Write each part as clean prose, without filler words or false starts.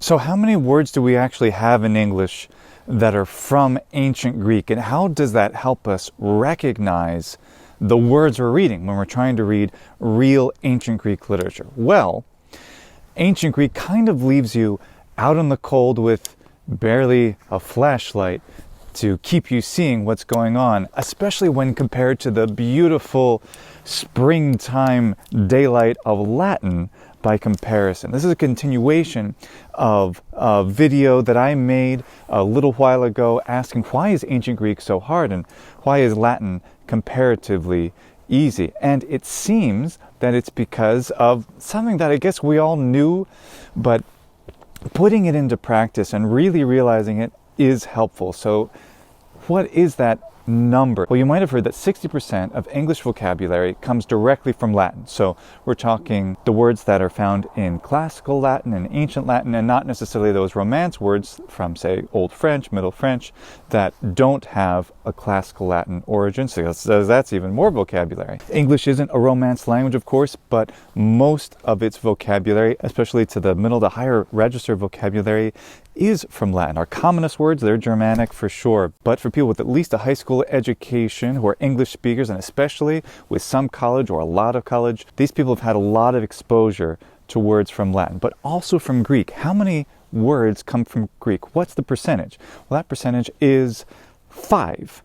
So how many words do we actually have in English that are from ancient Greek, and how does that help us recognize the words we're reading when we're trying to read real ancient Greek literature? Well, ancient Greek kind of leaves you out in the cold with barely a flashlight to keep you seeing what's going on, especially when compared to the beautiful springtime daylight of Latin by comparison. This is a continuation of a video that I made a little while ago asking why is ancient Greek so hard and why is Latin comparatively easy? And it seems that it's because of something that I guess we all knew, but putting it into practice and really realizing it is helpful. So what is that number? Well, you might have heard that 60% of English vocabulary comes directly from Latin. So we're talking the words that are found in classical Latin and ancient Latin, and not necessarily those Romance words from, say, Old French, Middle French, that don't have a classical Latin origin. So that's even more vocabulary. English isn't a Romance language, of course, but most of its vocabulary, especially to the middle, the higher register vocabulary, is from Latin. Our commonest words, they're Germanic for sure, but for people with at least a high school education who are English speakers, and especially with some college or a lot of college, these people have had a lot of exposure to words from Latin, but also from Greek. How many words come from Greek? What's the percentage? Well, that percentage is 5.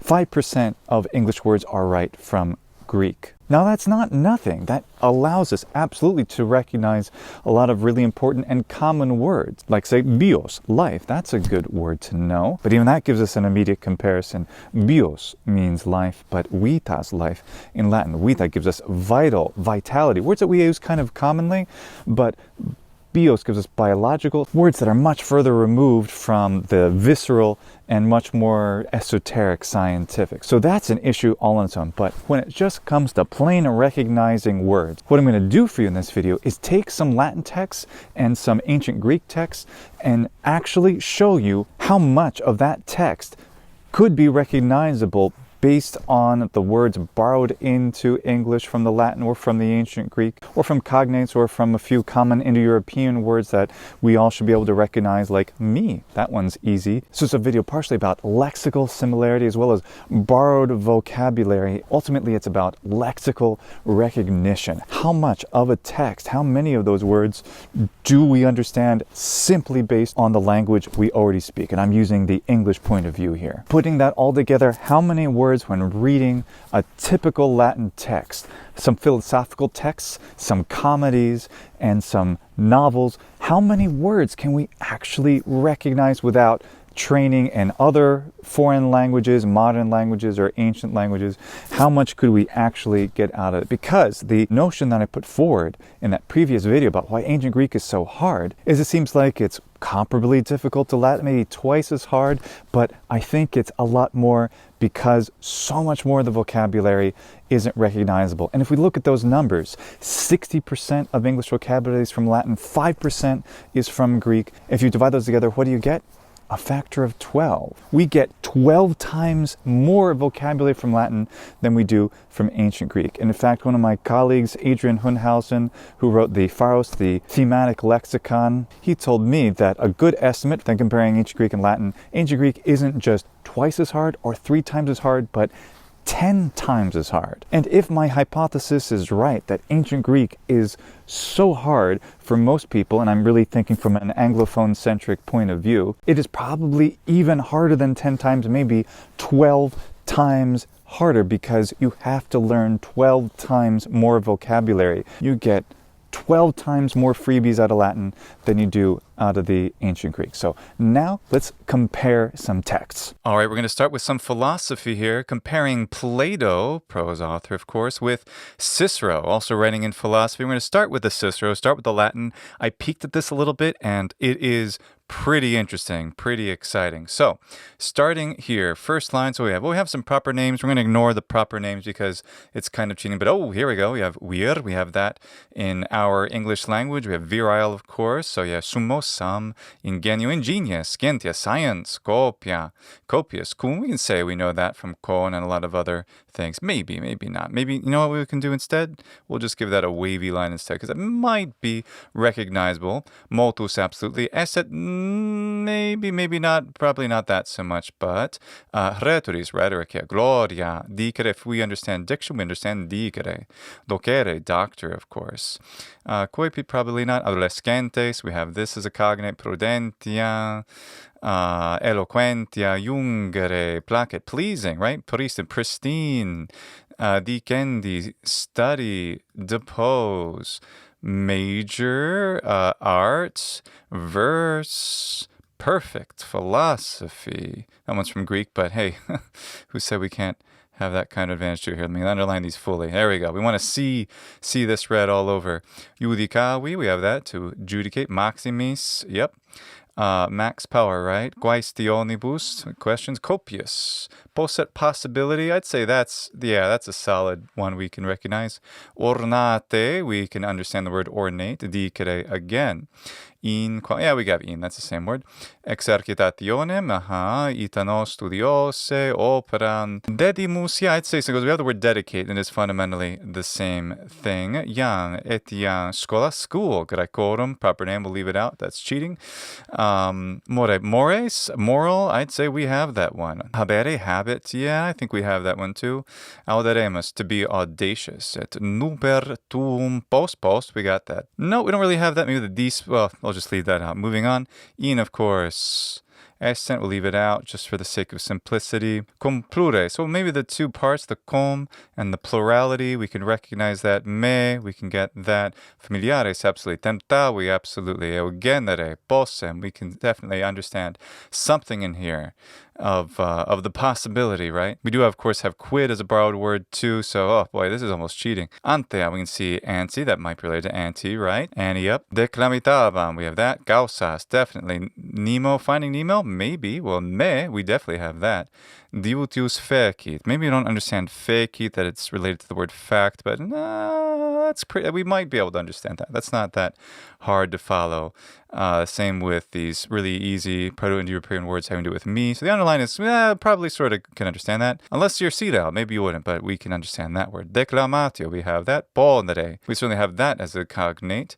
5% of English words are right from Greek. Now that's not nothing. That allows us absolutely to recognize a lot of really important and common words, like say bios, life. That's a good word to know, but even that gives us an immediate comparison. Bios means life, but vitas, life in Latin. Vita gives us vital, vitality, words that we use kind of commonly, but bios gives us biological, words that are much further removed from the visceral and much more esoteric scientific. So that's an issue all on its own. But when it just comes to plain recognizing words, what I'm going to do for you in this video is take some Latin texts and some ancient Greek texts and actually show you how much of that text could be recognizable based on the words borrowed into English from the Latin or from the ancient Greek, or from cognates, or from a few common Indo-European words that we all should be able to recognize, like me. That one's easy. So it's a video partially about lexical similarity as well as borrowed vocabulary. Ultimately, it's about lexical recognition. How much of a text, how many of those words do we understand simply based on the language we already speak? And I'm using the English point of view here. Putting that all together, how many words when reading a typical Latin text, some philosophical texts, some comedies, and some novels, how many words can we actually recognize without training in other foreign languages, modern languages, or ancient languages? How much could we actually get out of it? Because the notion that I put forward in that previous video about why ancient Greek is so hard is it seems like it's comparably difficult to Latin, maybe twice as hard, but I think it's a lot more because so much more of the vocabulary isn't recognizable. And if we look at those numbers, 60% of English vocabulary is from Latin, 5% is from Greek. If you divide those together, what do you get? A factor of 12. We get 12 times more vocabulary from Latin than we do from ancient Greek. And in fact, one of my colleagues, Adrian Hundhausen, who wrote the Pharos, the thematic lexicon, he told me that a good estimate when comparing ancient Greek and Latin, ancient Greek isn't just twice as hard or 3 times as hard, but 10 times as hard. And if my hypothesis is right, that ancient Greek is so hard for most people, and I'm really thinking from an Anglophone-centric point of view, it is probably even harder than 10 times, maybe 12 times harder, because you have to learn 12 times more vocabulary. You get 12 times more freebies out of Latin than you do out of the ancient Greek. So now let's compare some texts. All right, we're going to start with some philosophy here, comparing Plato, prose author of course, with Cicero, also writing in philosophy. We're going to start with the Cicero, start with the Latin. I peeked at this a little bit, and it is Pretty interesting, pretty exciting. So, starting here, first line. So we have some proper names. We're going to ignore the proper names because it's kind of cheating. But here we go. We have vir. We have that in our English language. We have virile, of course. So sumo, some, ingenio, ingenious, scientia, science, copia, copious. Cool. We can say we know that from con and a lot of other things. Maybe, maybe not. Maybe, you know what we can do instead? We'll just give that a wavy line instead because it might be recognizable. Multus, absolutely. Esset, maybe, maybe not, probably not that so much, but rhetoris, rhetoric, gloria, dicere, if we understand diction, we understand dicere. Docere, doctor, of course. Coepi, probably not. Adolescentes, we have this as a cognate. Prudentia, eloquentia, jungere, placet, pleasing, right? Pristine, dicendi, study, depose. Major, arts, verse, perfect, philosophy. That one's from Greek, but hey, who said we can't have that kind of advantage to here? Let me underline these fully. There we go. We want to see this read all over. Judicavi, we have that to judicate. Maximis, yep. Max power, right? Quaestionibus, questions. Copious. Posset, possibility. I'd say that's a solid one we can recognize. Ornate, we can understand the word ornate. Dicere, again. We got in, that's the same word. Exercitationem, itano studiose, operan. Dedimus, I'd say so, because we have the word dedicate, and it's fundamentally the same thing. Yang, etian, schola, school. Graecorum, proper name, we'll leave it out, that's cheating. Mores, moral, I'd say we have that one. Habere, habit, I think we have that one too. Audaremus, to be audacious. Et nuper tuum post, we got that. No, we don't really have that. Maybe the dis, well, I'll just leave that out. Moving on. In, of course. Accent, we'll leave it out just for the sake of simplicity. Cum plure, so maybe the two parts, the cum and the plurality, we can recognize that. Me, we can get that. Familiares, absolutely. Temptavi, absolutely. Eugenere, possem, we can definitely understand something in here of the possibility, right? We do, of course, have quid as a borrowed word too, so, oh boy, this is almost cheating. Antea, we can see anti, that might be related to anti, right? Anti up. Declamitavam, we have that. Gausas, definitely. Nemo, finding Nemo, maybe. Well, me, we definitely have that. Divutius fecit. Maybe you don't understand fecit, that it's related to the word fact, but that's pretty, we might be able to understand that. That's not that hard to follow. Same with these really easy Proto-Indo-European words having to do with me. So the underline is probably sort of can understand that. Unless you're Cicero, maybe you wouldn't, but we can understand that word. Declamatio, we have that. Ponere, we certainly have that as a cognate.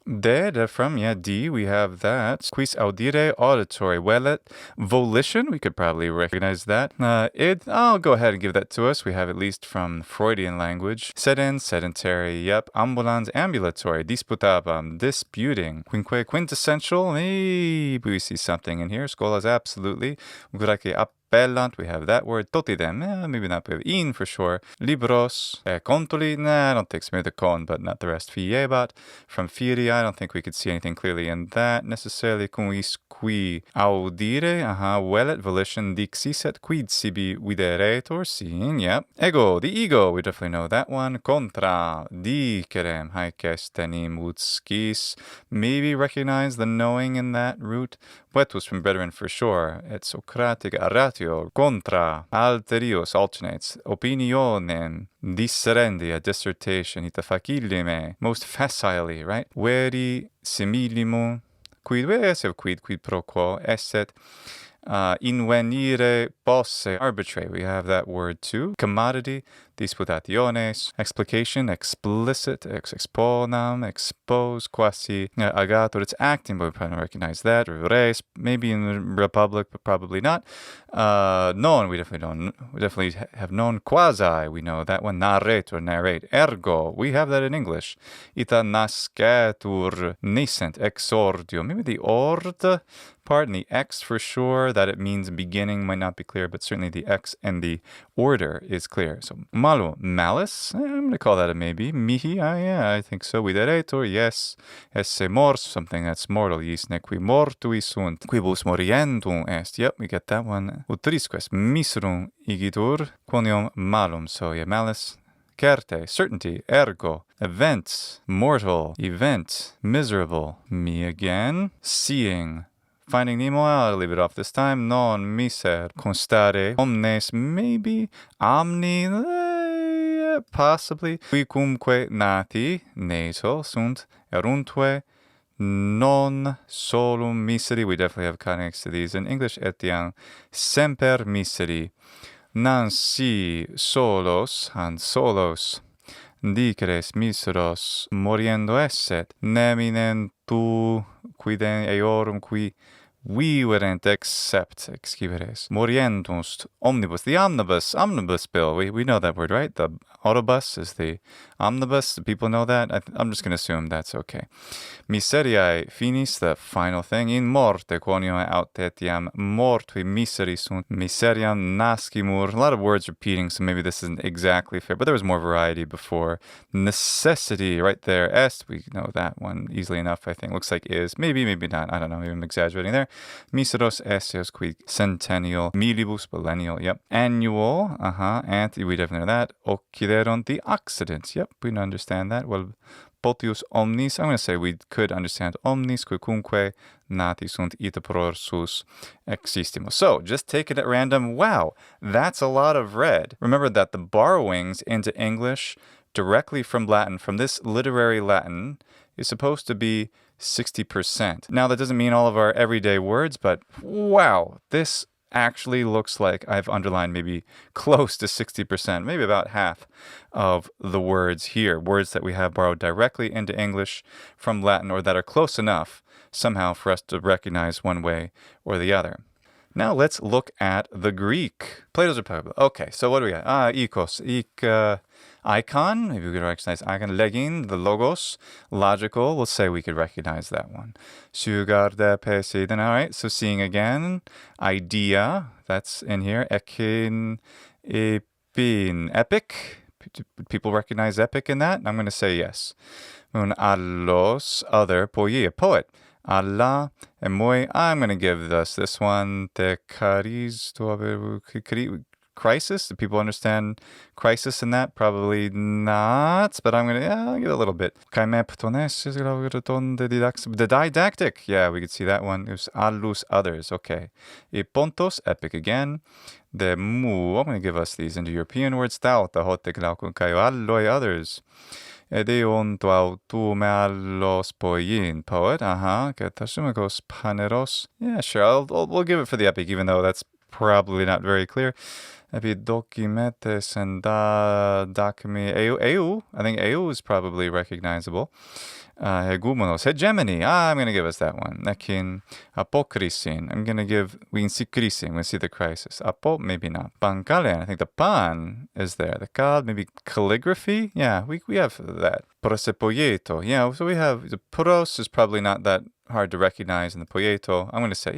From, D, we have that. Quis audire, auditory. Velet, volition, we could probably recognize that. Id, I'll go ahead and give that to us. We have at least from Freudian language. Sedens, sedentary, yep. Ambulans, ambulatory. Disputabam, disputing. Quinque, quintessential. Maybe we see something in here. Scholas, absolutely. Gurake appellant, we have that word. Totidem, maybe not. We have in for sure. Libros, contoli, I don't think so. Maybe the con, but not the rest. Fiebat, from firi, I don't think we could see anything clearly in that necessarily. Quis qui audire, velet, volition, dixiset, quid sibi videretur, seeing, yep. Ego, the ego, we definitely know that one. Contra, dicerem, haec est tenim utskis, maybe recognize the knowing in that root. Vetus from brethren for sure. Et Socratic ratio, contra, alterius, alternates, opinionem, disserendi, a dissertation, ita facilime, most facilely, right? Veri simillimum, quid pro quo, esset, invenire posse, arbitrate, we have that word too. Commodity, disputationes, explication, explicit, exponam, expose, quasi, agator, it's acting, but we probably don't recognize that. Res, maybe in the Republic, but probably not. Non, we definitely don't. We definitely have non. Quasi, we know that one. Narrate or narrate. Ergo, we have that in English. Ita nascetur nascent, exordio. Maybe the ord part and the X for sure, that it means beginning might not be clear, but certainly the X and the order is clear. So, malu, malice, I'm going to call that a maybe. Mihi, I think so. Videretur, yes. Esse mors, something that's mortal. Yis nequi mortui sunt. Quibus morientum est. Yep, we get that one. Utrisques miserum igitur, quonium malum. So, malice. Certe, certainty, ergo, events, mortal, event, miserable. Me again, seeing. Finding Nemo, I'll leave it off this time. Non miser constare omnes, maybe. Omni, possibly. Quicumque nati, naso, sunt eruntque non solum miseri. We definitely have conics to these in English. Etiam semper miseri. Nan si solos, han solos. Dicres miseros moriendo esset, neminem tu quidem eorum qui viverent except exciveres. Morientus omnibus, the omnibus bill. We know that word, right? The autobus is the omnibus. Do people know that? I'm just going to assume that's okay. Miseriae finis, the final thing. In morte quoniam aut etiam mortui miseri sunt miseriam nascimur. A lot of words repeating, so maybe this isn't exactly fair, but there was more variety before. Necessity, right there. Est, we know that one easily enough, I think. Looks like is. Maybe not. I don't know. Maybe I'm exaggerating there. Miseros essios qui centennial, milibus millennial, yep. Annual, anti, we definitely know that. Occiderunt the accidents, yep, we understand that. Well, potius omnis, I'm going to say we could understand omnis, quicumque nati sunt ita prorsus existimus. So, just take it at random. Wow, that's a lot of red. Remember that the borrowings into English directly from Latin, from this literary Latin, is supposed to be 60%. Now, that doesn't mean all of our everyday words, but wow, this actually looks like I've underlined maybe close to 60%, maybe about half of the words here, words that we have borrowed directly into English from Latin or that are close enough somehow for us to recognize one way or the other. Now let's look at the Greek. Plato's Republic. Okay, so what do we got? Ikos, icon. Maybe we could recognize icon. Legin, the logos. Logical. Let's say we could recognize that one. Sugarde Poseidon. All right, so seeing again. Idea. That's in here. Ekin, epin. Epic. People recognize epic in that? I'm going to say yes. Allos, other. Poie, poet. Allah and moi. I'm going to give this one. Te crisis. Do people understand crisis in that? Probably not, but I'm going to I'll give it a little bit. The didactic. Yeah, we could see that one. It was allus, others. Okay. E pontos, epic again. The mu. I'm going to give us these Indo-European words. Tau, tahote, glaukun, kaio, alloi, others. Edeon tu autu me allos poien, poet, Katasumikos paneros. Yeah, sure, we'll give it for the epic, even though that's probably not very clear. Epidokimetes and dakmi eu. I think eu is probably recognizable. Hegumonos, hegemony. I'm going to give us that one. Nekin apokrisin. I'm going to give, we can see krisin, we see the crisis. Apo, maybe not. Pankalean, I think the pan is there. The kal, maybe calligraphy. Yeah, we have that. Prosepoieto. Yeah, so we have, the pros is probably not that hard to recognize in the poieto. I'm going to say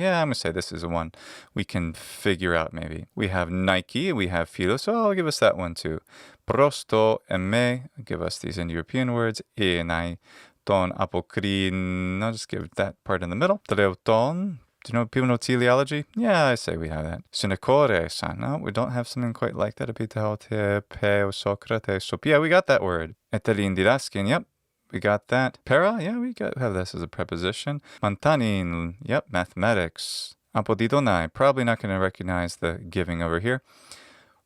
this is the one we can figure out maybe. We have Nike, we have philo, so I'll give us that one too. Prosto, eme, give us these Indo-European words. Enai, ton, apokrin, I'll just give that part in the middle. Treuton, do you know, people know teleology? Yeah, I say we have that. Synecore, san, no, we don't have something quite like that. Epiteote, peo, Socrates, so yeah, we got that word. Etelin didaskin, yep. We got that. Para, yeah, we have this as a preposition. Mantanin, yep, mathematics. Apodidonai, probably not going to recognize the giving over here.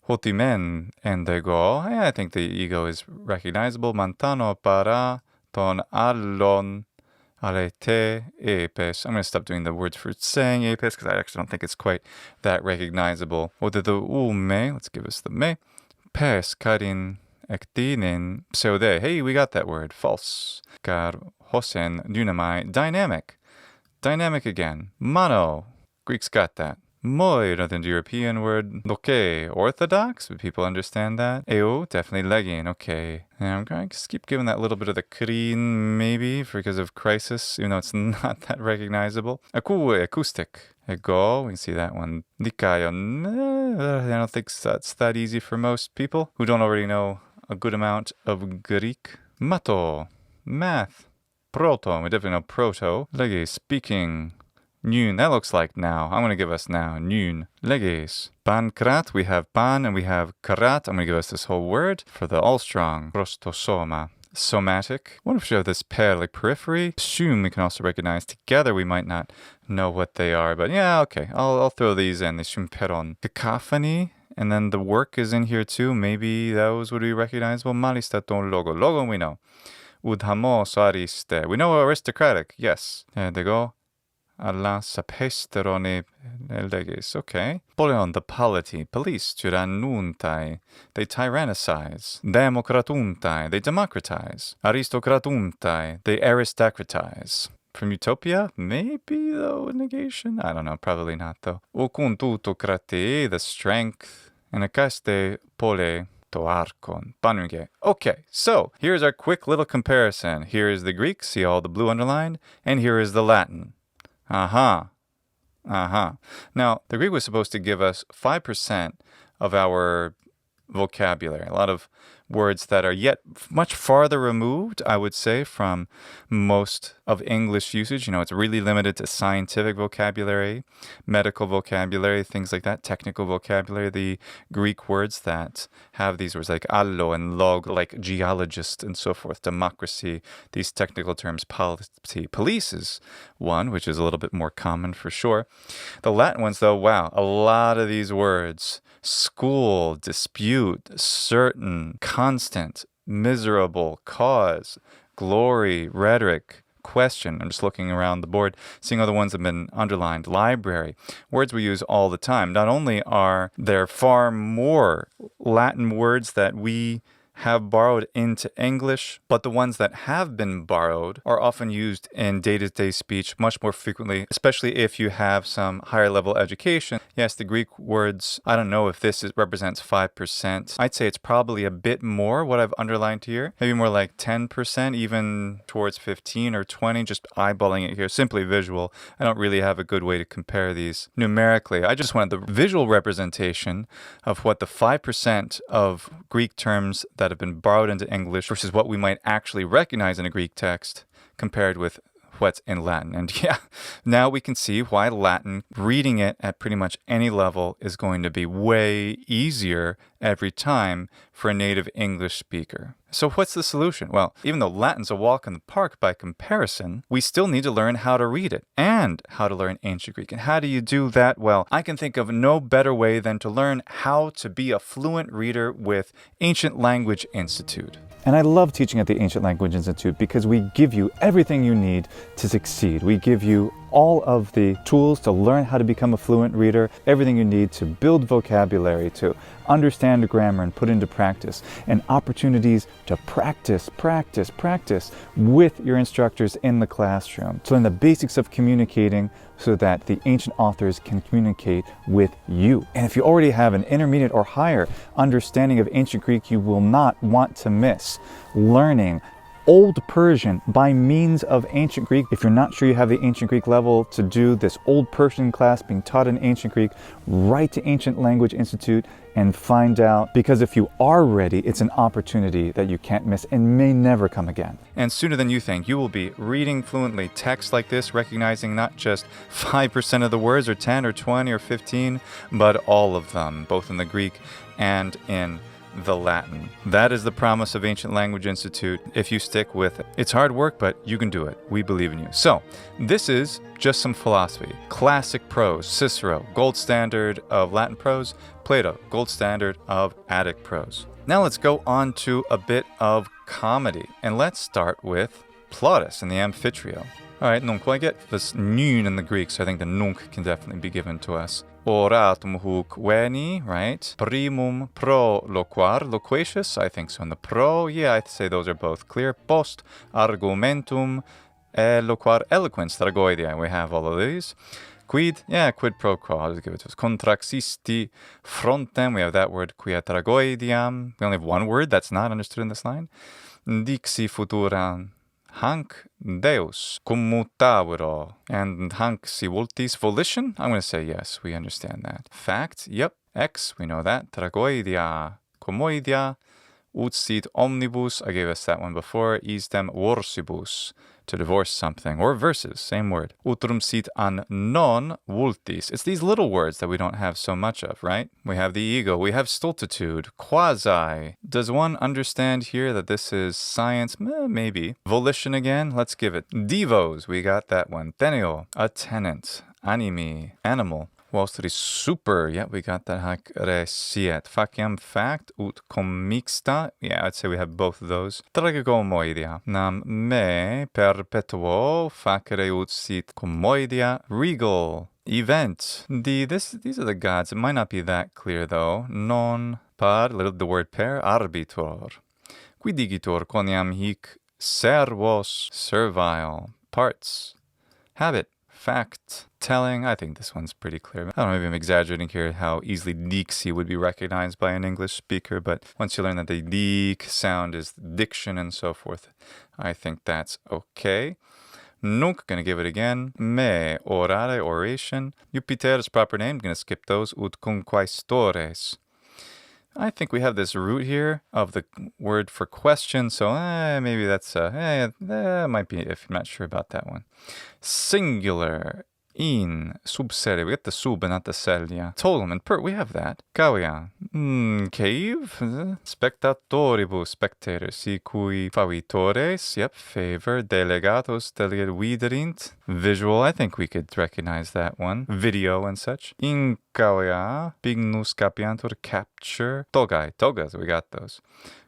Hotimen and ego, yeah, I think the ego is recognizable. Mantano para ton allon alete epes. I'm going to stop doing the words for saying epes because I actually don't think it's quite that recognizable. Oder the ume, let's give us the me. Pes karin Ektinin pseude. Hey, we got that word. False. Kar hosen dynamai. Dynamic. Dynamic again. Mono. Greeks got that. Moi, another European word. Loke. Orthodox. Would people understand that? Eo, definitely legging. Okay. And I'm going to just keep giving that little bit of the krin, maybe, because of crisis, even though it's not that recognizable. Acoustic. Ego, we can see that one. Dikayon. I don't think that's that easy for most people who don't already know a good amount of Greek. Mato, math. Proto, we definitely know proto. Leges, speaking. Noon, that looks like now. I'm going to give us now. Noon. Leges. Pankrat, we have pan and we have karat. I'm going to give us this whole word for the all strong. Prostosoma. somatic. What if we have this pair, like periphery? Assume we can also recognize together. We might not know what they are, but yeah, okay. I'll throw these in. Sympheron. Cacophony. And then the work is in here too. Maybe those would be recognizable. Malistaton logo. Logo we know. Udhamos ariste. We know aristocratic. Yes. There they go. Alla sapesterone legis. Okay. Poleon, the polity. Police. Tyrannuntai. They tyrannicize. Democratuntai. They democratize. Aristocratuntai. They aristocratize. From Utopia? Maybe, though, negation? I don't know. Probably not, though. Okuntutokrate, the strength. And akaste pole toarkon. Panuge. Okay, so here's our quick little comparison. Here is the Greek, see all the blue underlined, and here is the Latin. Now, the Greek was supposed to give us 5% of our vocabulary. A lot of words that are yet much farther removed, I would say, from most of English usage. It's really limited to scientific vocabulary, medical vocabulary, things like that, technical vocabulary. The Greek words that have these words like allo and log, like geologist and so forth, democracy, these technical terms, polity. Police is one, which is a little bit more common for sure. The Latin ones, though, wow, a lot of these words. School, dispute, certain, constant, miserable, cause, glory, rhetoric, question. I'm just looking around the board, seeing other ones that have been underlined. Library, words we use all the time. Not only are there far more Latin words that we have borrowed into English, but the ones that have been borrowed are often used in day-to-day speech much more frequently, especially if you have some higher level education. Yes, the Greek words, I don't know if this represents 5%. I'd say it's probably a bit more what I've underlined here. Maybe more like 10%, even towards 15 or 20, just eyeballing it here, simply visual. I don't really have a good way to compare these numerically. I just wanted the visual representation of what the 5% of Greek terms that have been borrowed into English versus what we might actually recognize in a Greek text compared with what's in Latin. And yeah, now we can see why Latin, reading it at pretty much any level, is going to be way easier every time for a native English speaker. So what's the solution? Well, even though Latin's a walk in the park by comparison, we still need to learn how to read it and how to learn ancient Greek. And how do you do that? Well, I can think of no better way than to learn how to be a fluent reader with Ancient Language Institute. And I love teaching at the Ancient Language Institute because we give you everything you need to succeed. We give you all of the tools to learn how to become a fluent reader, everything you need to build vocabulary, to understand grammar and put into practice, and opportunities to practice with your instructors in the classroom. To learn the basics of communicating so that the ancient authors can communicate with you. And if you already have an intermediate or higher understanding of ancient Greek, you will not want to miss learning Old Persian by means of ancient Greek. If you're not sure you have the ancient Greek level to do this Old Persian class being taught in ancient Greek, write to Ancient Language Institute and find out, because if you are ready, it's an opportunity that you can't miss and may never come again. And sooner than you think, you will be reading fluently text like this, recognizing not just 5% of the words or 10 or 20 or 15, but all of them, both in the Greek and in the Latin. That is the promise of Ancient Language Institute if you stick with it. It's hard work, but you can do it. We believe in you. So, this is just some philosophy. Classic prose, Cicero, gold standard of Latin prose, Plato, gold standard of Attic prose. Now let's go on to a bit of comedy, and let's start with Plautus and the Amphityro. All right, nunc, well, I get this nun in the Greek, so I think the nunc can definitely be given to us. Oratum huc veni, right? Primum pro loquar, loquacious, I think so in the pro. Yeah, I'd say those are both clear. Post argumentum loquar eloquens, tragoidia. We have all of these. Quid, yeah, quid pro quo, I'll just give it to us. Contraxisti frontem, we have that word, quia tragoidiam. We only have one word that's not understood in this line. Dixi futuram hanc deus commutavero. And hanc si voltis volition? I'm going to say yes, we understand that. Fact, yep. Ex, we know that. Tragoidia, commoidia. Ut sit omnibus, I gave us that one before. Istem vorsibus. to divorce something, or versus, same word. Utrum sit an non vultis. It's these little words that we don't have so much of, right? We have the ego, we have stultitude, quasi. Does one understand here that this is science? Maybe. Volition again, let's give it. Divos, we got that one. Teneo, a tenant. Animi, animal. Vostri super, yeah, we got that. Hac resiet. Faciam fact, ut commixta. Yeah, I'd say we have both of those. Tragicomoidia. Nam me perpetuo facere ut sit commoidia. Regal. Event. These are the gods. It might not be that clear though. Non par, the word per, arbitor. Quidigitor quoniam hic servos, servile. Parts. Habit. Fact, telling. I think this one's pretty clear. I don't know, maybe I'm exaggerating here how easily dixi would be recognized by an English speaker, but once you learn that the dik sound is diction and so forth, I think that's okay. Nunc, gonna give it again. Me, orare, oration. Jupiter's proper name, gonna skip those. Ut conquaestores. I think we have this root here of the word for question, so maybe that's, might be if I'm not sure about that one. Singular, in, subserie, we get the sub and not the celia. Tolum and per, we have that. Cavia, cave, spectatoribus, spectators, si cui favitores, yep, favor, delegatos, viderit. Visual, I think we could recognize that one. Video and such. In cavia, pignus capiantur, capture. Togai, togas, we got those.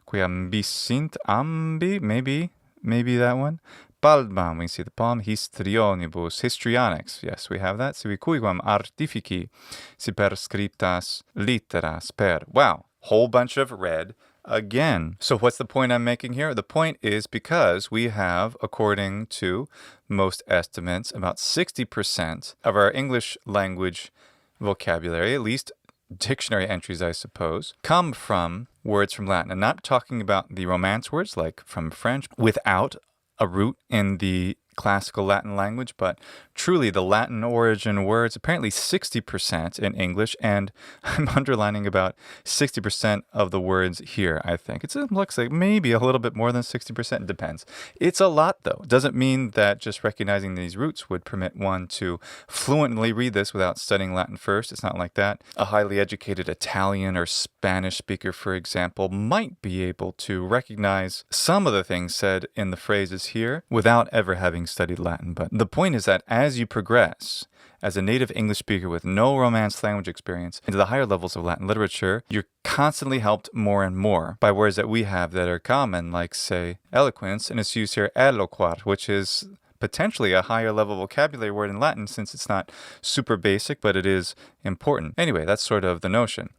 Qui ambisint, ambi, maybe that one. Palmam, we see the palm. Histrionibus, histrionics. Yes, we have that. Sivi cuiquam artifici, si per scriptas litteras per. Wow, whole bunch of red again. So what's the point I'm making here? The point is because we have, according to most estimates, about 60% of our English language vocabulary, at least dictionary entries, I suppose, come from words from Latin. I'm not talking about the Romance words like from French without a root in the classical Latin language, but truly the Latin origin words, apparently 60% in English, and I'm underlining about 60% of the words here, I think. It looks like maybe a little bit more than 60%, depends. It's a lot, though. Doesn't mean that just recognizing these roots would permit one to fluently read this without studying Latin first. It's not like that. A highly educated Italian or Spanish speaker, for example, might be able to recognize some of the things said in the phrases here without ever having studied Latin. But the point is that as you progress as a native English speaker with no Romance language experience into the higher levels of Latin literature, you're constantly helped more and more by words that we have that are common, like, say, eloquence, and it's used here eloquar, which is potentially a higher level vocabulary word in Latin since it's not super basic, but it is important. Anyway, that's sort of the notion.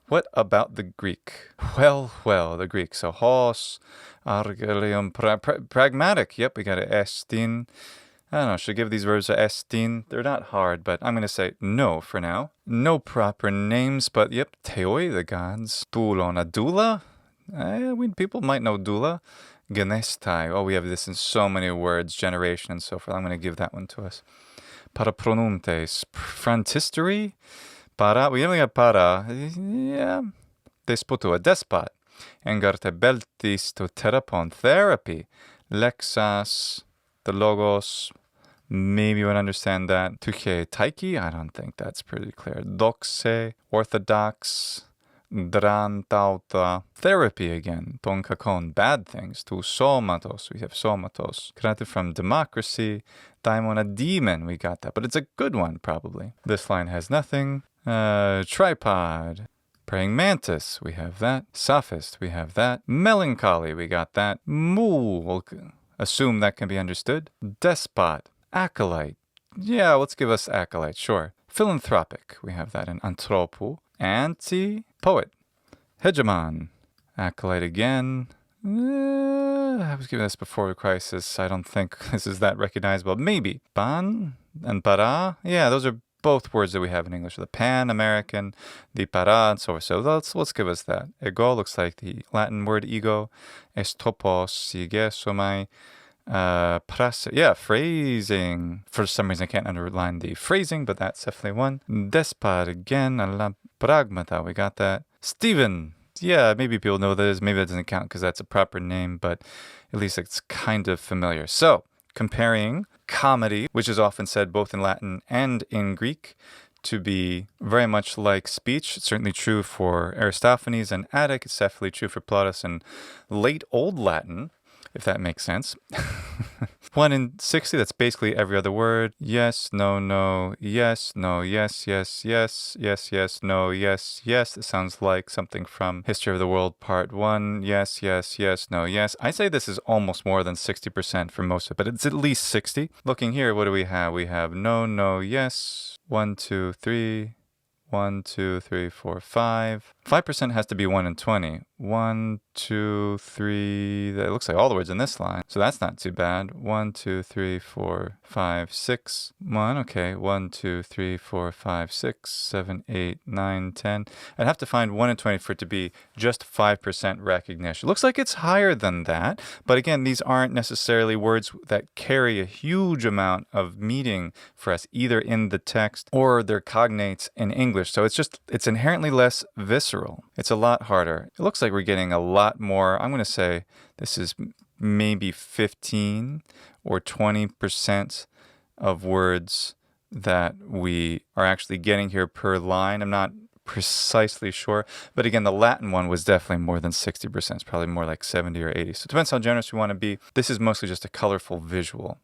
What about the Greek? Well, the Greek. So hos, argelium, pragmatic. Yep, we got an estin. I don't know, should I give these verbs a estin? They're not hard, but I'm going to say no for now. No proper names, but yep, theoi, the gods. Doulon, a doula? People might know doula. Genestai. Oh, we have this in so many words, generation and so forth. I'm going to give that one to us. Parapronumtes. Frontistery? Para. We only have para. Yeah. Despotu, a despot. Engarte beltis to therapon. Therapy. Lexas. The logos. Maybe you would understand that. Tuche taiki. I don't think that's pretty clear. Doxe. Orthodox. Drantauta. Therapy again. Ton kakon. Bad things. Tu somatos. We have somatos. Created from democracy. Daimon, a demon. We got that. But it's a good one, probably. This line has nothing. Tripod. Praying mantis. We have that. Sophist. We have that. Melancholy. We got that. Mu. We'll assume that can be understood. Despot. Acolyte. Yeah, let's give us acolyte. Sure. Philanthropic. We have that in anthropo. Anti-poet. Hegemon. Acolyte again. I was given this before the crisis. I don't think this is that recognizable. Maybe. Pan and para. Yeah, those are both words that we have in English. The Pan-American, the para, and so forth. So let's give us that. Ego looks like the Latin word ego. Estopos, sigesomai. Yeah, phrasing. For some reason I can't underline the phrasing, but that's definitely one. Despot again. Alla pragmata, we got that. Stephen. Yeah, maybe people know this. Maybe that doesn't count because that's a proper name, but at least it's kind of familiar. So, comparing comedy, which is often said both in Latin and in Greek, to be very much like speech. It's certainly true for Aristophanes and Attic. It's definitely true for Plautus and late Old Latin, if that makes sense. 1 in 60, that's basically every other word. Yes, no, no, yes, no, yes, yes, yes, yes, yes, no, yes, yes. It sounds like something from History of the World, Part 1. Yes, yes, yes, no, yes. I say this is almost more than 60% for most of it, but it's at least 60. Looking here, what do we have? We have no, no, yes. 1, 2, 3. 1, 2, 3, 4, 5. 5% has to be 1 in 20. 1, 2, 3. It looks like all the words in this line, so that's not too bad. 1, 2, 3, 4, 5, 6. 1. Okay. 1, 2, 3, 4, 5, 6, 7, 8, 9, 10. I'd have to find 1 in 20 for it to be just 5% recognition. Looks like it's higher than that, but again, these aren't necessarily words that carry a huge amount of meaning for us, either in the text or their cognates in English. So it's inherently less visceral. It's a lot harder. It looks like we're getting a lot more. I'm going to say this is maybe 15 or 20% of words that we are actually getting here per line. I'm not precisely sure. But again, the Latin one was definitely more than 60%. It's probably more like 70 or 80. So it depends how generous we want to be. This is mostly just a colorful visual.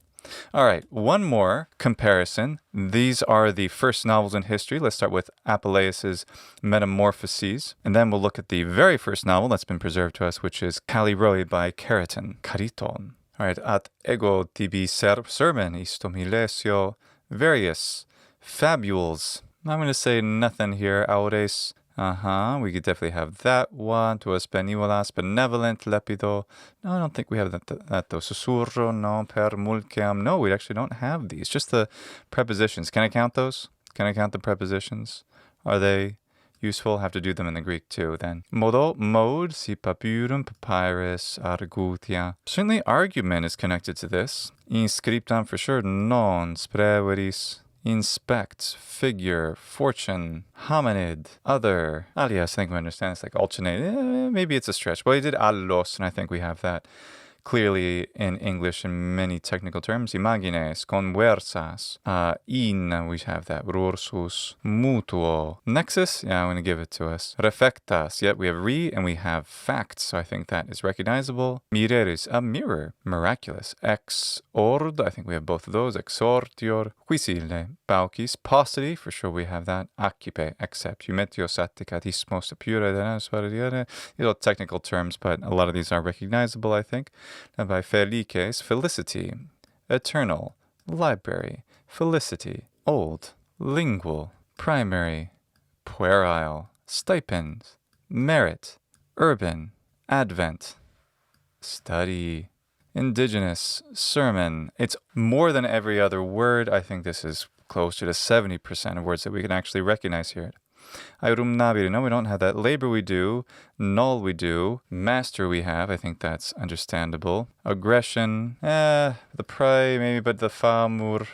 All right, one more comparison. These are the first novels in history. Let's start with Apuleius' Metamorphoses, and then we'll look at the very first novel that's been preserved to us, which is Callirhoe by Chariton. Chariton. All right, at ego tibi sermen istomilesio various fabules. I'm going to say nothing here. Aures. We could definitely have that one. Tuas benevolas, benevolent, lepido. No, I don't think we have that though. Susurro, no. Per mulcem. No, we actually don't have these. Just the prepositions. Can I count those? Can I count the prepositions? Are they useful? Have to do them in the Greek too then. Modo, mode, si papurum, papyrus, argutia. Certainly argument is connected to this. Inscriptam for sure. Non, spreveris. Inspect, figure, fortune, hominid, other. Alias, I think we understand. It's like alternate. Maybe it's a stretch. Well, he did allos, and I think we have that clearly in English in many technical terms. Imagines, conversas, in, we have that. Rursus, mutuo. Nexus, yeah, I'm going to give it to us. Refectas, yet we have re and we have facts, so I think that is recognizable. Mireris, a mirror. Miraculous. Ex ord, I think we have both of those. Exortior. Quisile. Paucis. Paucity, for sure we have that. Accipe, accept. Eumetios atticatismos apura denas variare. These are technical terms, but a lot of these are recognizable, I think. And by felices, felicity, eternal, library, felicity, old, lingual, primary, puerile, stipend, merit, urban, advent, study, indigenous, sermon. It's more than every other word. I think this is closer to 70% of words that we can actually recognize here. Aerum nabire, no, we don't have that. Labor we do. Null we do. Master we have. I think that's understandable. Aggression, the prey maybe, but the famur,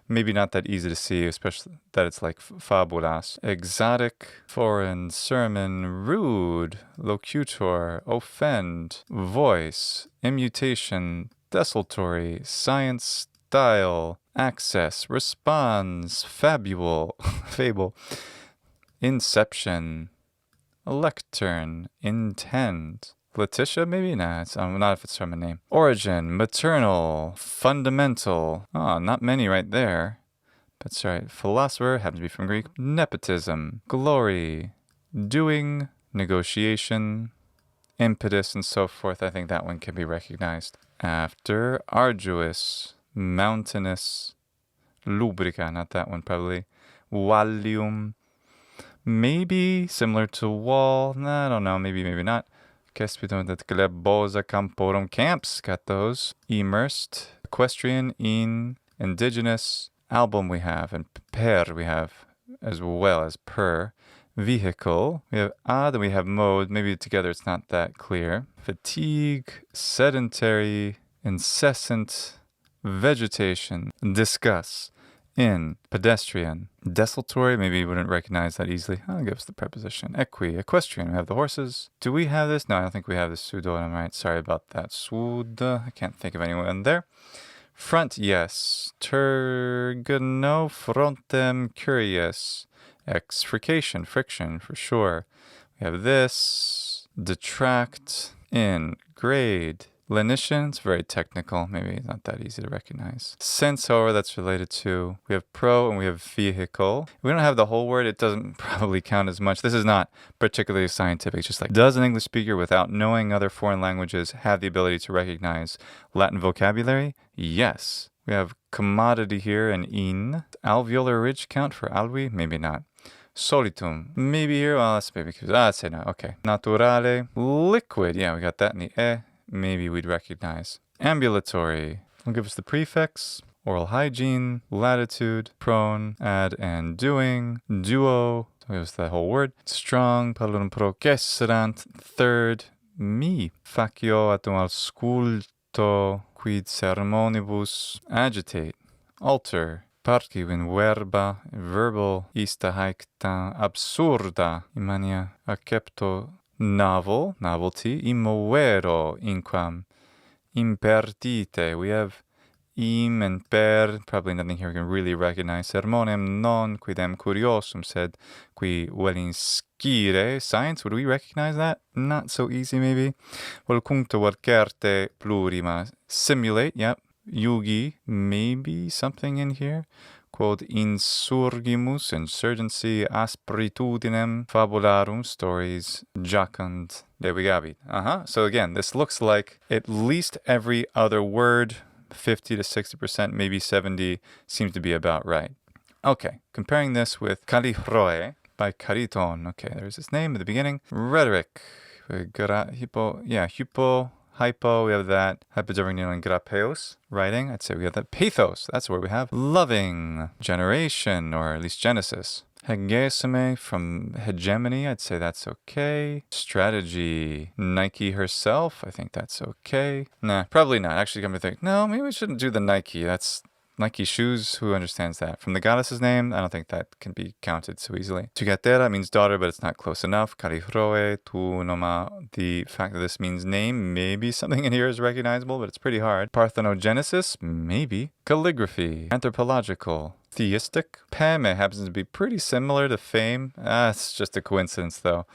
maybe not that easy to see, especially that it's like fabulas. Exotic, foreign, sermon, rude, locutor, offend, voice, immutation, desultory, science, style, access, responds, fabule, fable. Inception, lectern, intend. Letitia, maybe? Nah, it's not if it's from a name. Origin, maternal, fundamental. Oh, not many right there. That's right. Philosopher, happens to be from Greek. Nepotism, glory, doing, negotiation, impetus, and so forth. I think that one can be recognized. After, arduous, mountainous, lubrica, not that one probably. Vallium, maybe similar to wall. I don't know. Maybe not. Glebosa camporum, camps. Got those. Immersed. Equestrian. In. Indigenous. Album we have. And per we have as well as per. Vehicle. We have then we have mode. Maybe together it's not that clear. Fatigue. Sedentary. Incessant. Vegetation. Discuss. In, pedestrian, desultory, maybe you wouldn't recognize that easily. I'll give us the preposition. Equestrian, we have the horses. Do we have this? No, I don't think we have this pseudonym, right? Sorry about that. Sud, I can't think of anyone there. Front, yes. Tergano frontem curious. Exfrication, friction, for sure. We have this. Detract, in, grade. Lenition, it's very technical. Maybe it's not that easy to recognize. Sense, however, that's related to. We have pro and we have vehicle. If we don't have the whole word, it doesn't probably count as much. This is not particularly scientific. It's just like, does an English speaker without knowing other foreign languages have the ability to recognize Latin vocabulary? Yes. We have commodity here and in. Alveolar ridge count for alvi? Maybe not. Solitum. Maybe here. Well, that's maybe. I'd say no. Okay. Naturale. Liquid. Yeah, we got that in the e. Maybe we'd recognize. Ambulatory will give us the prefix. Oral hygiene, latitude, prone, ad and doing, duo, give us the whole word. Strong, palum processerant, third, mi, facio atum ausculto, quid sermonibus, agitate, alter, parcivin verba, verbal, ista haecta absurda, imania accepto, novel, novelty, immovero, inquam, impertite. We have im and per, probably nothing here we can really recognize. Sermonem non quidem curiosum sed qui velinscire. Science, would we recognize that? Not so easy, maybe. Volcuncto volcerte plurima. Simulate, yep. Yugi, maybe something in here. Quod insurgimus, insurgency, aspritudinem, fabularum, stories, jocund. There we go. So again, this looks like at least every other word, 50 to 60%, maybe 70, seems to be about right. Okay, comparing this with Callirhoe by Chariton. Okay, there's his name at the beginning. Rhetoric. Hypo, we have that. Hypodermic and grapeos. Writing, I'd say we have that. Pathos, that's where we have. Loving. Generation, or at least Genesis. Hegesime, from hegemony, I'd say that's okay. Strategy. Nike herself, I think that's okay. Nah, probably not. Actually, come to think, no, maybe we shouldn't do the Nike. That's Nike shoes, who understands that? From the goddess's name, I don't think that can be counted so easily. Tugatera means daughter, but it's not close enough. Callirhoe, tu noma, the fact that this means name, maybe something in here is recognizable, but it's pretty hard. Parthenogenesis, maybe. Calligraphy, anthropological. Theistic. Peme happens to be pretty similar to fame. It's just a coincidence, though.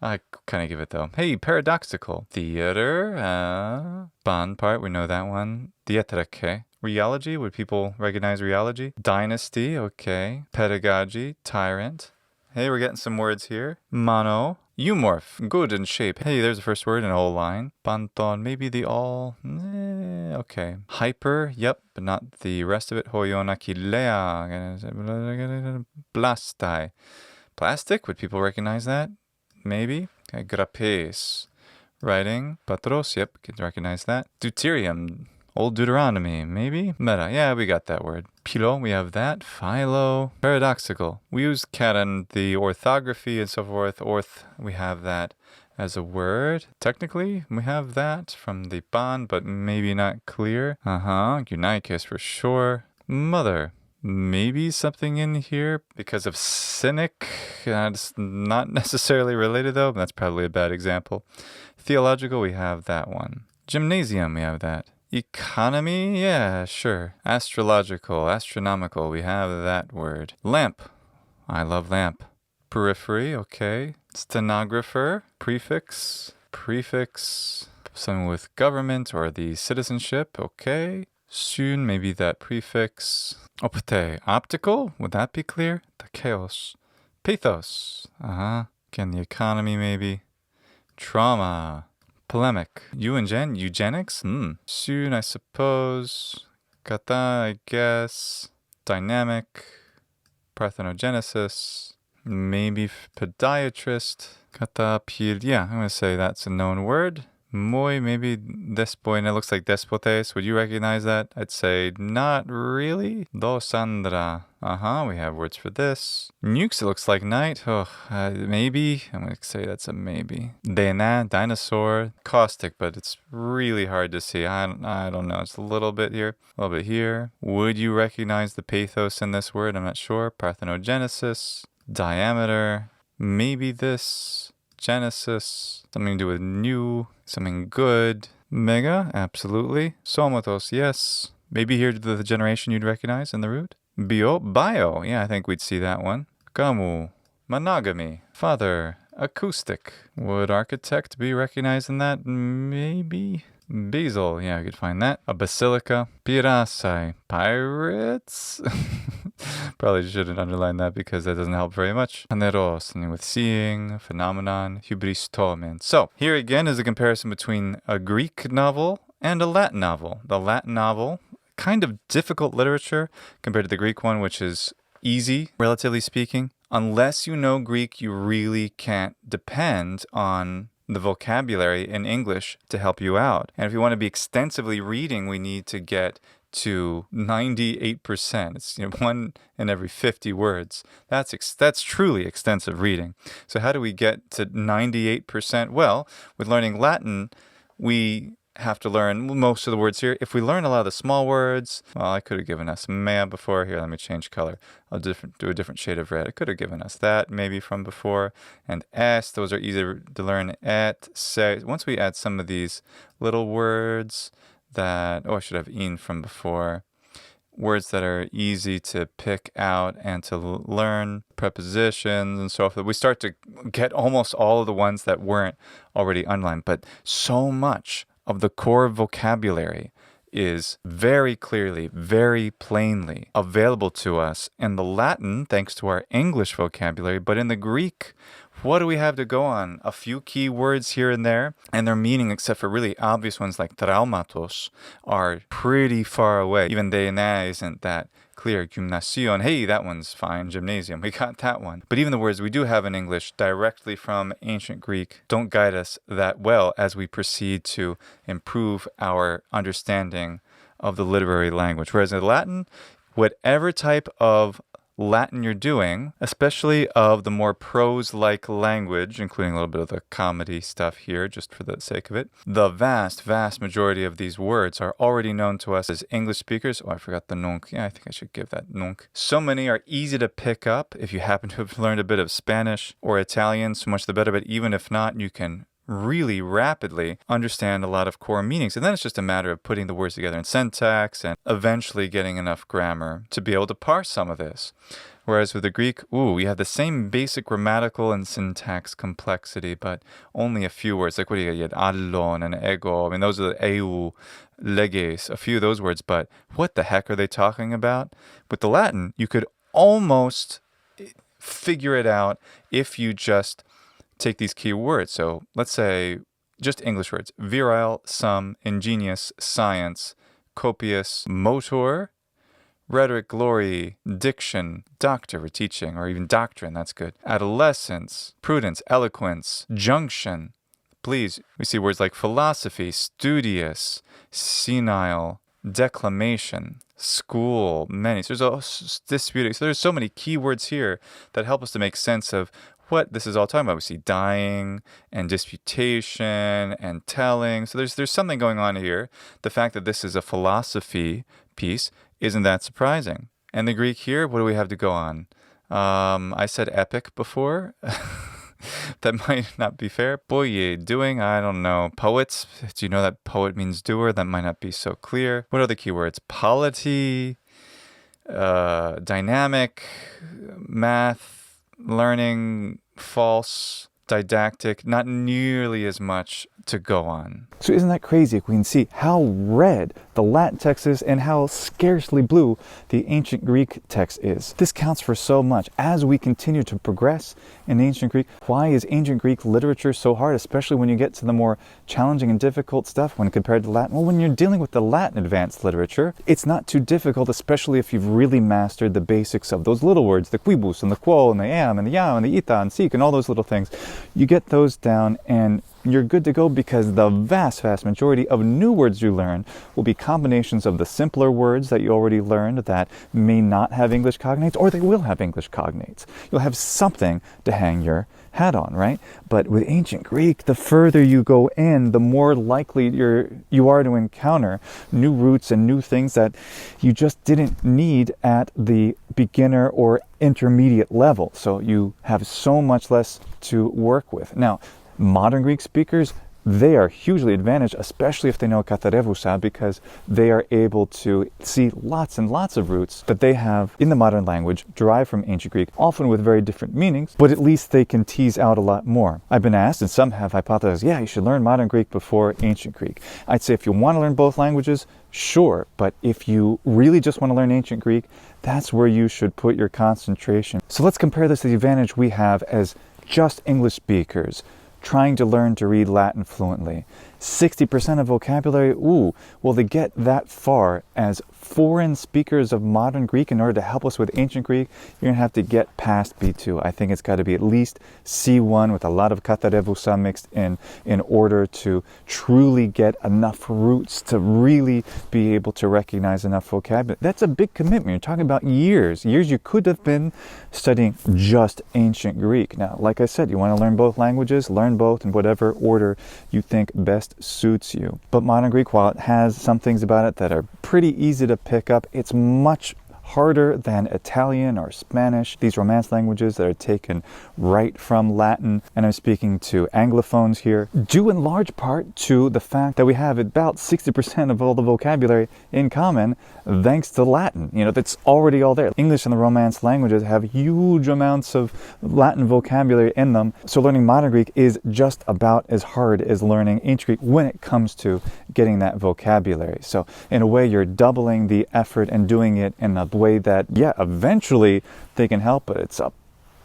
I kind of give it, though. Hey, paradoxical. Theater. Bon part, we know that one. Dietrake. Rheology, would people recognize rheology? Dynasty, okay. Pedagogy, tyrant. Hey, we're getting some words here. Mono. Eumorph, good in shape. Hey, there's the first word in a whole line. Panton, maybe the all. Okay. Hyper, yep, but not the rest of it. Hoionakilea. Blastai. Plastic, would people recognize that? Maybe. Okay. Grapes. Writing. Patros, yep, can recognize that. Deuterium. Old Deuteronomy, maybe? Meta, yeah, we got that word. Pilo, we have that. Philo. Paradoxical. We use Charon, the orthography and so forth. Orth, we have that as a word. Technically, we have that from the Bon, but maybe not clear. Eunikis for sure. Mother. Maybe something in here because of cynic. It's not necessarily related, though, but that's probably a bad example. Theological, we have that one. Gymnasium, we have that. Economy, yeah, sure. Astrological, astronomical, we have that word. Lamp, I love lamp. Periphery, okay. Stenographer, prefix, something with government or the citizenship, okay. Soon, maybe that prefix. Opte, optical, would that be clear? Takeos. Pathos, Again, the economy, maybe. Trauma. Polemic. Eugenics? Soon, I suppose. Kata, I guess. Dynamic. Parthenogenesis. Maybe podiatrist. Kata, yeah, I'm going to say that's a known word. Moi, maybe despo, and it looks like despotes. Would you recognize that? I'd say not really. Dosandra. We have words for this. Nukes, it looks like night. Maybe. I'm going to say that's a maybe. Dena, dinosaur. Caustic, but it's really hard to see. I don't know. It's a little bit here, a little bit here. Would you recognize the pathos in this word? I'm not sure. Parthenogenesis. Diameter. Maybe this. Genesis, something to do with new, something good. Mega, absolutely. Somatos, yes. Maybe here the generation you'd recognize in the root. Bio, yeah, I think we'd see that one. Gamu, monogamy, father, acoustic. Would architect be recognized in that? Maybe. Basil, yeah, I could find that. A basilica. Pirasai, pirates? Probably shouldn't underline that because that doesn't help very much. Aneros, something with seeing, phenomenon, hybristomen. So, here again is a comparison between a Greek novel and a Latin novel. The Latin novel, kind of difficult literature compared to the Greek one, which is easy, relatively speaking. Unless you know Greek, you really can't depend on the vocabulary in English to help you out. And if you want to be extensively reading, we need to get to 98%. It's 1 in every 50 words. That's truly extensive reading. So how do we get to 98%? Well, with learning Latin, we have to learn most of the words here. If we learn a lot of the small words, well, I could have given us mea before. Here, let me change color. I'll do a different shade of red. I could have given us that maybe from before. And s, those are easy to learn. Et, se. Once we add some of these little words that, I should have in from before. Words that are easy to pick out and to learn, prepositions and so forth. We start to get almost all of the ones that weren't already underlined. But so much of the core vocabulary is very clearly, very plainly available to us in the Latin, thanks to our English vocabulary. But in the Greek, what do we have to go on? A few key words here and there, and their meaning, except for really obvious ones like traumatos, are pretty far away. Even deina isn't that clear. Gymnasion, hey, that one's fine. Gymnasium, we got that one. But even the words we do have in English directly from ancient Greek don't guide us that well as we proceed to improve our understanding of the literary language. Whereas in Latin, whatever type of Latin you're doing, especially of the more prose-like language, including a little bit of the comedy stuff here, just for the sake of it, the vast, vast majority of these words are already known to us as English speakers. I forgot the nunc. Yeah, I think I should give that nunc. So many are easy to pick up if you happen to have learned a bit of Spanish or Italian, so much the better. But even if not, you can really rapidly understand a lot of core meanings. And then it's just a matter of putting the words together in syntax and eventually getting enough grammar to be able to parse some of this. Whereas with the Greek, we have the same basic grammatical and syntax complexity, but only a few words. Like what do you got? You had allon and ego. I mean, those are the eu, leges, a few of those words. But what the heck are they talking about? With the Latin, you could almost figure it out if you just take these key words. So let's say just English words: virile, some, ingenious, science, copious, motor, rhetoric, glory, diction, doctor for teaching, or even doctrine, that's good. Adolescence, prudence, eloquence, junction. Please, we see words like philosophy, studious, senile, declamation, school, many. So there's disputing. So there's so many key words here that help us to make sense of what this is all talking about. We see dying and disputation and telling. So there's something going on here. The fact that this is a philosophy piece, isn't that surprising? And the Greek here, what do we have to go on? I said epic before. That might not be fair. Boye, doing, I don't know. Poets, do you know that poet means doer? That might not be so clear. What are the key words? Polity, dynamic, math, learning, false, didactic, not nearly as much to go on. So isn't that crazy if we can see how red the Latin text is and how scarcely blue the ancient Greek text is? This counts for so much. As we continue to progress in ancient Greek, why is ancient Greek literature so hard, especially when you get to the more challenging and difficult stuff when compared to Latin? Well, when you're dealing with the Latin advanced literature, it's not too difficult, especially if you've really mastered the basics of those little words, the quibus and the quo and the am and the yam and the ita and seek and all those little things. You get those down and you're good to go, because the vast, vast majority of new words you learn will be combinations of the simpler words that you already learned that may not have English cognates, or they will have English cognates. You'll have something to hang your hat on, right? But with ancient Greek, the further you go in, the more likely you are to encounter new roots and new things that you just didn't need at the beginner or intermediate level. So you have so much less to work with. Now, modern Greek speakers, they are hugely advantaged, especially if they know katarevousa, because they are able to see lots and lots of roots that they have in the modern language derived from ancient Greek, often with very different meanings, but at least they can tease out a lot more. I've been asked, and some have hypothesized, yeah, you should learn modern Greek before ancient Greek. I'd say if you want to learn both languages, sure, but if you really just want to learn ancient Greek, that's where you should put your concentration. So let's compare this to the advantage we have as just English speakers trying to learn to read Latin fluently. 60% of vocabulary, will they get that far as foreign speakers of modern Greek in order to help us with ancient Greek? You're going to have to get past B2. I think it's got to be at least C1 with a lot of katarevousa mixed in order to truly get enough roots to really be able to recognize enough vocabulary. That's a big commitment. You're talking about years you could have been studying just ancient Greek. Now, like I said, you want to learn both languages, learn both in whatever order you think best suits you. But modern Greek, while it has some things about it that are pretty easy to pick up, it's much harder than Italian or Spanish, these Romance languages that are taken right from Latin. And I'm speaking to Anglophones here, due in large part to the fact that we have about 60% of all the vocabulary in common thanks to Latin. That's already all there. English and the Romance languages have huge amounts of Latin vocabulary in them. So learning modern Greek is just about as hard as learning ancient Greek when it comes to getting that vocabulary. So in a way, you're doubling the effort and doing it in a way that, eventually they can help, but it's a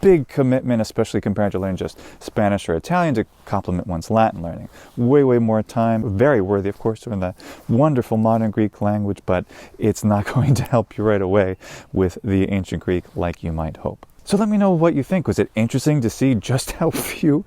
big commitment, especially compared to learning just Spanish or Italian, to complement one's Latin learning. Way more time. Very worthy, of course, to learn the wonderful modern Greek language, but it's not going to help you right away with the ancient Greek like you might hope. So let me know what you think. Was it interesting to see just how few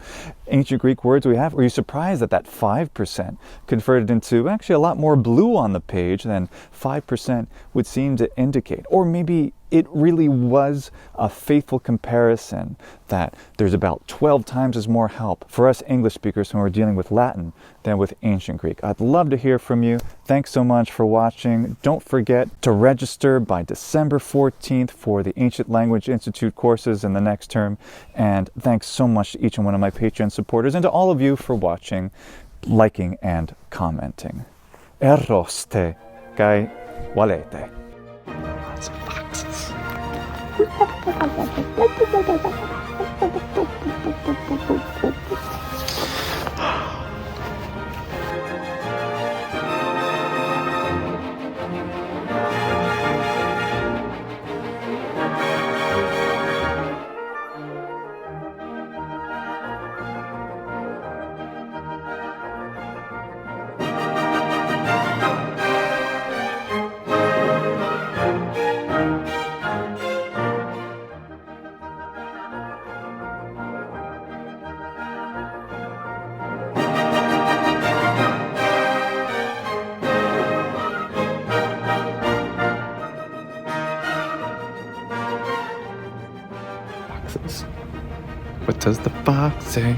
ancient Greek words we have? Were you surprised that 5% converted into actually a lot more blue on the page than 5% would seem to indicate? Or maybe it really was a faithful comparison that there's about 12 times as more help for us English speakers when we're dealing with Latin than with ancient Greek. I'd love to hear from you. Thanks so much for watching. Don't forget to register by December 14th for the Ancient Language Institute courses in the next term. And thanks so much to each and one of my Patreon supporters and to all of you for watching, liking, and commenting. Eroste kai valete. Lots of foxes. What does the box say?